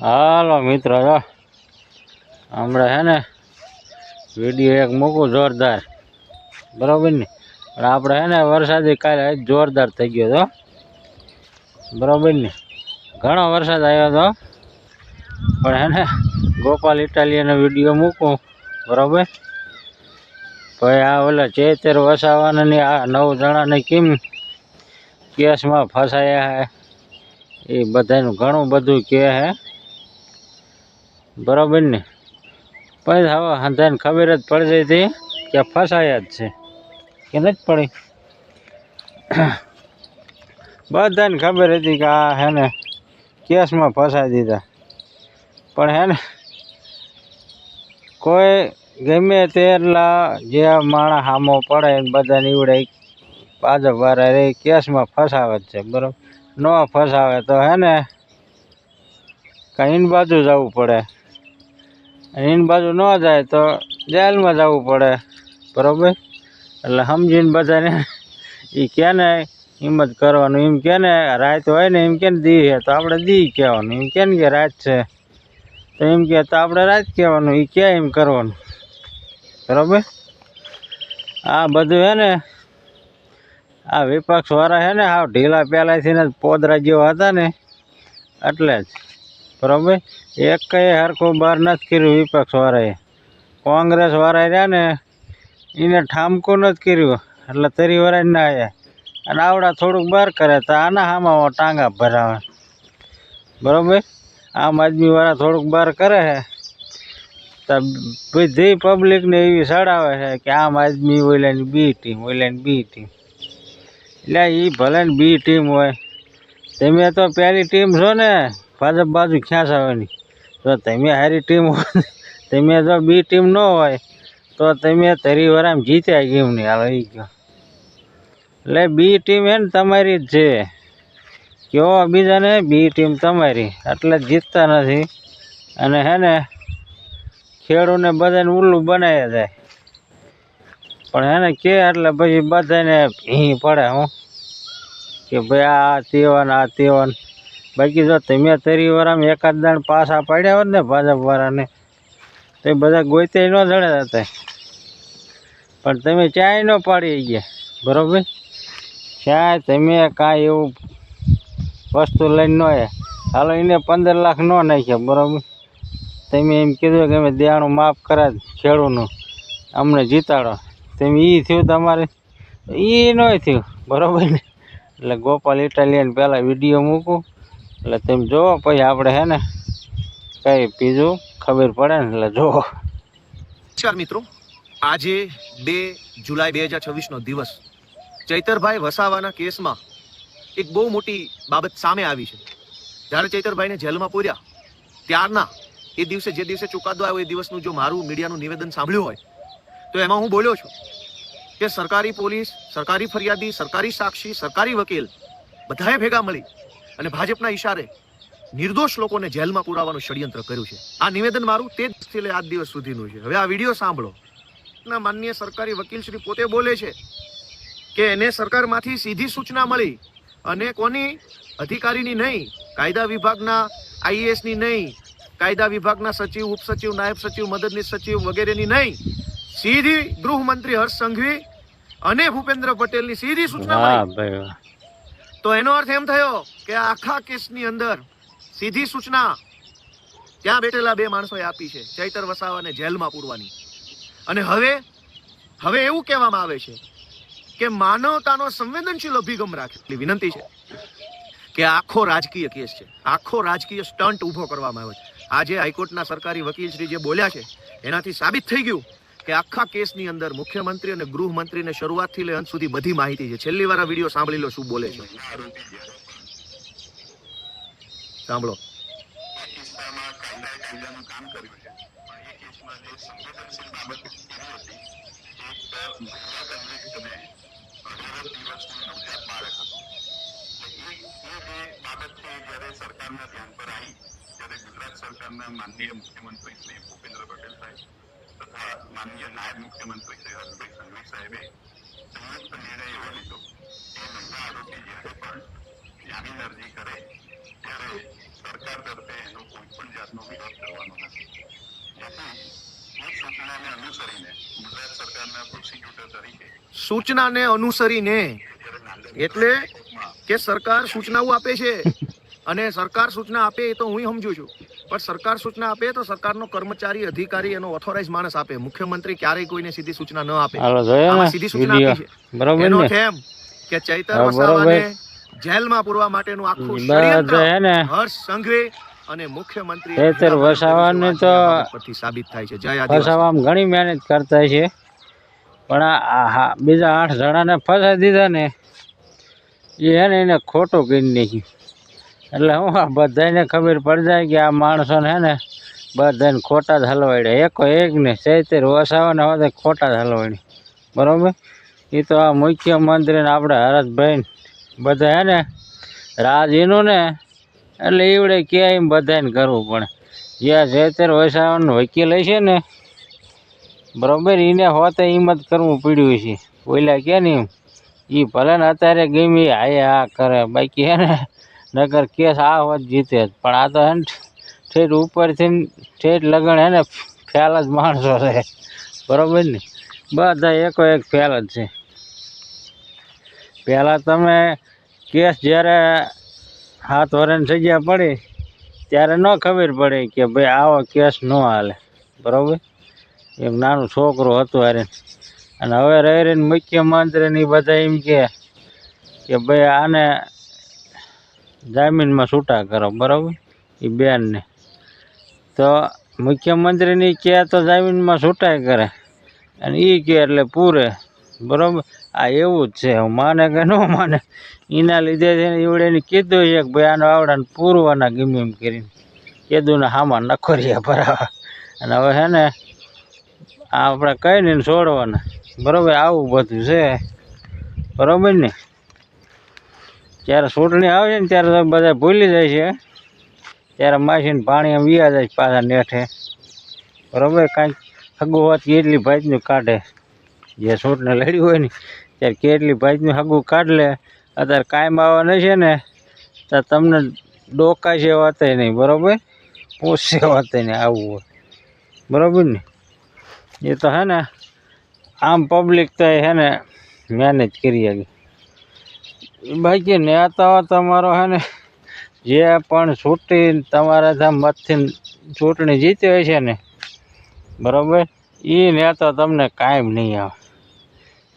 હાલો મિત્રો, જો હમણાં હે ને વિડીયો એક મૂકું જોરદાર, બરોબર ને? પણ આપણે હે ને વરસાદી કાલે જોરદાર થઈ ગયો હતો, બરોબર ને? ઘણો વરસાદ આવ્યો હતો, પણ હે ને ગોપાલ ઇટાલિયાનો વિડીયો મૂકું, બરોબર? ભાઈ આ ઓલા ચેતર વસાવાના આ 9 જણાને કેમ કેસમાં ફસાયા હે, એ બધાનું ઘણું બધું કહે હે, બરોબર ને? પછી હવે હંધાને ખબર જ પડી જઈ હતી કે ફસાયા જ છે કે નથી પડી. બધાને ખબર હતી કે આ હે ને કેસમાં ફસાઈ દીધા, પણ હે ને કોઈ ગમે તેટલા જે માણસ સામો પડે બધા નીવડે ભાજપ વાળા રે કેસમાં ફસાવે જ છે, બરોબર? ન ફસાવે તો હે ને કઈ બાજુ જવું પડે, એની બાજુ ન જાય તો જેલમાં જવું પડે, બરોબર? એટલે સમજીને બધાને એ કે ને હિંમત કરવાનું, એમ કે ને રાત હોય ને એમ કે ને દી હે તો આપણે દી કહેવાનું, એમ કે રાત છે તો એમ કે તો આપણે રાત કહેવાનું, એ કે એમ કરવાનું, બરોબર? આ બધું હે ને આ વિપક્ષ વાળા હે ને હાવ ઢીલા પહેલાંથી ને પોદરા જેવા હતા ને એટલે જ, બરોબર? એક કઈ હરખું બહાર નથી કર્યું વિપક્ષ વાળાએ. કોંગ્રેસ વાળા રહ્યા ને એને ઠામકું નથી કર્યું એટલે તરી વરાય ના આવ્યા, અને આવડા થોડુંક બહાર કરે તો આના હામાં ટાંગા ભરાવે, બરોબર? આમ આદમી વાળા થોડુંક બહાર કરે છે તો બધી પબ્લિકને એવી સડાવે છે કે આમ આદમી ઓલાની બી ટીમ, ઓલાની બી ટીમ. એટલે એ ભલે ને બી ટીમ હોય, તમે તો પહેલી ટીમ છો ને ભાજપ બાજુ ખેંચાવાની, તો તમે સારી ટીમ હોય, તમે જો બી ટીમ ન હોય તો તમે તરી વરામ જીત્યા કેમ નહીં? હાલો એ કહો. એટલે બી ટીમ હે ને તમારી જ છે, કહો બીજાને બી ટીમ તમારી, એટલે જીતતા નથી. અને હે ને ખેડૂને બધાને ઉલ્લું બનાવ્યા જાય, પણ હે ને કે એટલે પછી બધાને ભી પડે હું કે ભાઈ આ તેવાન આ તેવાન. બાકી જો તમે તરી વાળામાં એકાદ દાણ પાછા પાડ્યા હોત ને ભાજપ વાળાને તો એ બધા ગોતે ન જડે હતા, પણ તમે ચાય ન પાડી ગયા, બરોબર? ચાય તમે કાંઈ એવું વસ્તુ લઈને ન આવ્યા. હાલો એને 15 લાખ ન નાખ્યા, બરોબર? તમે એમ કીધું કે અમે દેવાનું માફ કરા ખેડૂતનું, અમને જીતાડો, તમે એ થયું તમારે, એ ન થયું, બરોબર ને? એટલે ગોપાલ ઇટાલિયન પહેલાં વિડીયો મૂકું એટલે તમે જોવો, પછી આપણે હે ને કંઈ બીજું ખબર પડે ને એટલે જોવો. નમસ્કાર મિત્રો, આજે 2 જુલાઈ 2026નો દિવસ ચૈતરભાઈ વસાવાના કેસમાં એક બહુ મોટી બાબત સામે આવી છે. જ્યારે ચૈતરભાઈને જેલમાં પૂર્યા ત્યારના એ દિવસે, જે દિવસે ચુકાદો આવ્યો એ દિવસનું જો મારું મીડિયાનું નિવેદન સાંભળ્યું હોય તો એમાં હું બોલ્યો છું કે સરકારી પોલીસ, સરકારી ફરિયાદી, સરકારી સાક્ષી, સરકારી વકીલ બધાએ ભેગા મળી અને ભાજપના ઈશારે નિર્દોષ લોકોને જેલમાં પુરાવાનું ષડયંત્ર કર્યું છે. આ નિવેદન મારું તે દિવસથી લઈ આજ દિવસ સુધીનું છે. હવે આ વિડીયો સાંભળો. માનનીય સરકારી વકીલ શ્રી પોતે બોલે છે કે એને સરકારમાંથી સીધી સૂચના મળી અને કોની અધિકારીની નહીં, કાયદા વિભાગના આઈએએસની નહીં, કાયદા વિભાગના સચિવ, ઉપસચિવ, નાયબ સચિવ, મદદનીશ સચિવ વગેરેની નહીં, સીધી ગૃહમંત્રી હર્ષ સંઘવી અને ભૂપેન્દ્ર પટેલની સીધી સૂચના મળી. તો એનો અર્થ એમ થયો કે આખા કેસની અંદર સીધી સૂચના ત્યાં બેઠેલા 2 માણસોએ આપી છે, ચૈતર વસાવાને જેલમાં પૂરવાની. અને હવે એવું કહેવામાં આવે છે કે માનવતાનો સંવેદનશીલ અભિગમ રાખે. વિનંતી છે કે આખો રાજકીય કેસ છે, આખો રાજકીય સ્ટન્ટ ઊભો કરવામાં આવ્યો છે. આજે હાઈકોર્ટના સરકારી વકીલ શ્રી જે બોલ્યા છે એનાથી સાબિત થઈ ગયું કે આખા કેસની અંદર મુખ્યમંત્રી અને ગૃહમંત્રીને શરૂઆતથી લઈ અંત સુધી બધી માહિતી છે. છેલ્લી વાર આ વિડીયો સાંભળી લો શું બોલે છે, સાંભળો. સરકારના ધ્યાન પર આવી ત્યારે ગુજરાત સરકારના માનનીય મુખ્યમંત્રી શ્રી ભૂપેન્દ્ર પટેલ સાહેબ તથા માનનીય નાયબ મુખ્યમંત્રી શ્રી હર્ષભાઈ સંઘવી સાહેબે સંયુક્ત નિર્ણય એવો લીધો કે મહિલા આરોપી જ્યારે પણ જામીન અરજી કરે ત્યારે સરકાર તરફે એનો કોઈ પણ સરકારનો વિરોધ કરવાનો નથી. જેથી એ સૂચનાને અનુસરીને ગુજરાત સરકારના પ્રોસિક્યુટર તરીકે સૂચનાને અનુસરીને જ્યારે નાંદેડ એટલે કોર્ટમાં કે સરકાર સૂચનાઓ આપે છે અને સરકાર સૂચના આપે એ તો હું સમજુ છું, પણ સરકાર સૂચના આપે તો સરકારનો કર્મચારી અધિકારી એનો ઓથોરાઇઝ માણસ આપે. મુખ્યમંત્રી ક્યારેય કોઈને સીધી સૂચના ન આપે. હાલો જોયો આમાં ને સીધી સૂચના વિડીયો, આપી છે. બરોબર એનો ને? થેમ કે ચૈતર હા, વસાવાને જેલમાં પૂરવા માટેનું આખું ષડયંત્ર બધા હે ને હર્ષ સંઘવી અને મુખ્યમંત્રી ચૈતર વસાવાને તો પરથી સાબિત થાય છે. જય આદિવાસી. ફસાવામાં ઘણી મહેનત કરતા છે, પણ આ બીજા 8 જણાને ફસાઈ દીધા ને એ હે ને એને ખોટું કરી નાખ્યું. એટલે હું આ બધાને ખબર પડી જાય કે આ માણસોને હે ને બધાને ખોટા જ હલવાડ્યા. એક ને ચૈતર વસાવાને હવે ખોટા જ હલવાડ્યા. બરોબર. એ તો આ મુખ્યમંત્રીને આપણે હરસભાઈ બધા હે ને રાજીનું ને એટલે એવડે ક્યાં એમ બધાને કરવું પડે. જ્યાં ચૈતર વસાવાનો વકીલ છે ને, બરોબર, એને હોતે હિંમત કરવું પડ્યું છે. ઓલા કે ને એ ભલે ને અત્યારે ગમે આ કરે, બાકી હે ને નગર કેસ આ હોત જીતે જ. પણ આ તો હે ને ઠેઠ ઉપરથી ઠેઠ લગણ હે ને ફેલ જ માણસો છે. બરોબર ને? બધા એક ફેલ જ છે. પહેલાં તમે કેસ જ્યારે 7 વર્ષની સજા પડી ત્યારે ન ખબર પડે કે ભાઈ આવો કેસ ન હાલે. બરાબર. એક નાનું છોકરું હતું અરે, અને હવે રહીને મુખ્યમંત્રીને બધા એમ કે ભાઈ આને જામીનમાં છૂટા કરો. બરાબર. એ બેનને તો મુખ્યમંત્રીની કહે તો જામીનમાં છૂટાય કરે, અને એ કહે એટલે પૂરે. બરાબર. આ એવું જ છે, માને કે ન માને એના લીધે છે ને એવડે કીધું છે કે ભાઈ આનો આવડાને પૂરવાના ગમે એમ કરીને કીધું ને હામાં નખોરિયા ભરાવા. અને હવે છે ને આપણે કઈ ને છોડવાના. બરાબર. આવું બધું છે. બરાબર ને? જ્યારે ચૂંટણી આવે છે ને ત્યારે બધા ભૂલી જાય છે, ત્યારે માસીને પાણી એમ વ્યા જાય પાછા નેઠે. બરાબર. કાંઈક હગું હોત કેટલી ભાજનું કાઢે. જે ચૂંટણી લડ્યું હોય ને ત્યારે કેટલી ભાજનું હગું કાઢ લે. અત્યારે કાયમ આવવાના છે ને તો તમને ડોકા છે વાત નહીં. બરાબર. પૂછશે વાત નહીં આવવું હોય. બરાબર ને? એ તો હે ને આમ પબ્લિક તો હે ને મહેનત કરી હતી. બાકી નેતાઓ તમારો હે ને જે પણ છૂટી તમારા ત્યાં મતથી ચૂંટણી જીતી હોય છે ને, બરાબર, એ નેતા તમને કાંઈ નહીં આવે.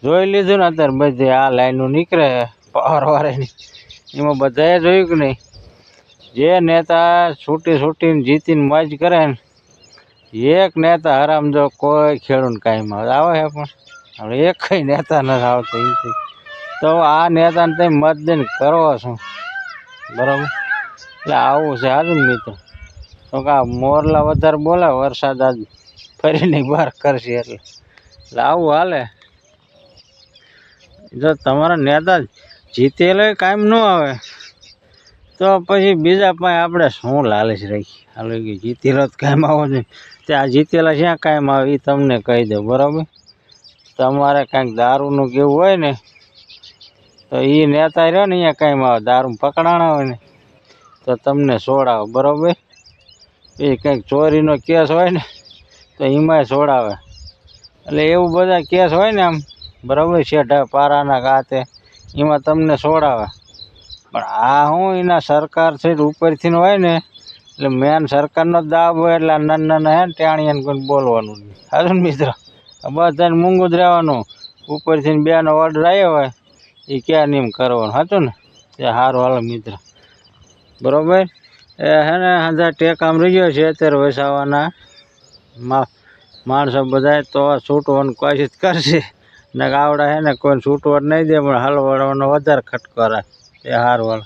જોઈ લીધું ને અત્યારે બધે આ લાઈનો નીકળે પાવરવાળાની, એમાં બધાએ જોયું કે નહીં? જે નેતા છૂટીને જીતીને મોજ કરે ને, એક નેતા હરામ જો કોઈ ખેડૂને કાંઈ આવે છે, પણ હવે એક કઈ નેતા નથી આવતો. એમથી તો આ નેતાને તમે મત દઈને કરો છો. બરાબર. એટલે આવું છે. હાજર મિત્રો તો કે આ મોરલા વધારે બોલે, વરસાદ આજ ફરીને બહાર કરશે. એટલે આવું હાલે. જો તમારા નેતા જીતેલો કાયમ ન આવે તો પછી બીજા પાસે આપણે શું લાલચ રાખી? હાલો કે જીતેલો જ કાયમ આવો જોઈએ. ત્યાં જીતેલા ક્યાં કાયમ આવે એ તમને કહી દો. બરાબર. તમારે કાંઈક દારૂનું કેવું હોય ને તો એ નેતા રહ્યો ને અહીંયા કાંઈ આવે, દારૂ પકડાણા હોય ને તો તમને છોડાવે. બરાબર. એ કંઈક ચોરીનો કેસ હોય ને તો એમાંય છોડાવે. એટલે એવું બધા કેસ હોય ને આમ, બરાબર, શેઢા પારાના ગાતે એમાં તમને છોડાવે. પણ આ હું એના સરકાર છે ઉપરથી હોય ને, એટલે મેન સરકારનો દાબ હોય. એટલે નાના હે ને ટાણીયાને કોઈ બોલવાનું નહીં. હાજર મિત્રો? બધાને મૂંગું જ રહેવાનું. ઉપરથી બેનો ઓર્ડર આવ્યો હોય એ ક્યાં નિયમ કરવાનું હતું ને. તે સારું હાલો મિત્ર. બરાબર. એ હે ને હજાર ટેકામ રહી ગયો છે અત્યારે વસાવાના માણસો બધા તો છૂટવાની કોશિશ કરશે ને આવડા હે ને કોઈ છૂટવા નહીં દે, પણ હલવાડવાનો વધારે ખટકો રાખે. એ સારું હાલો.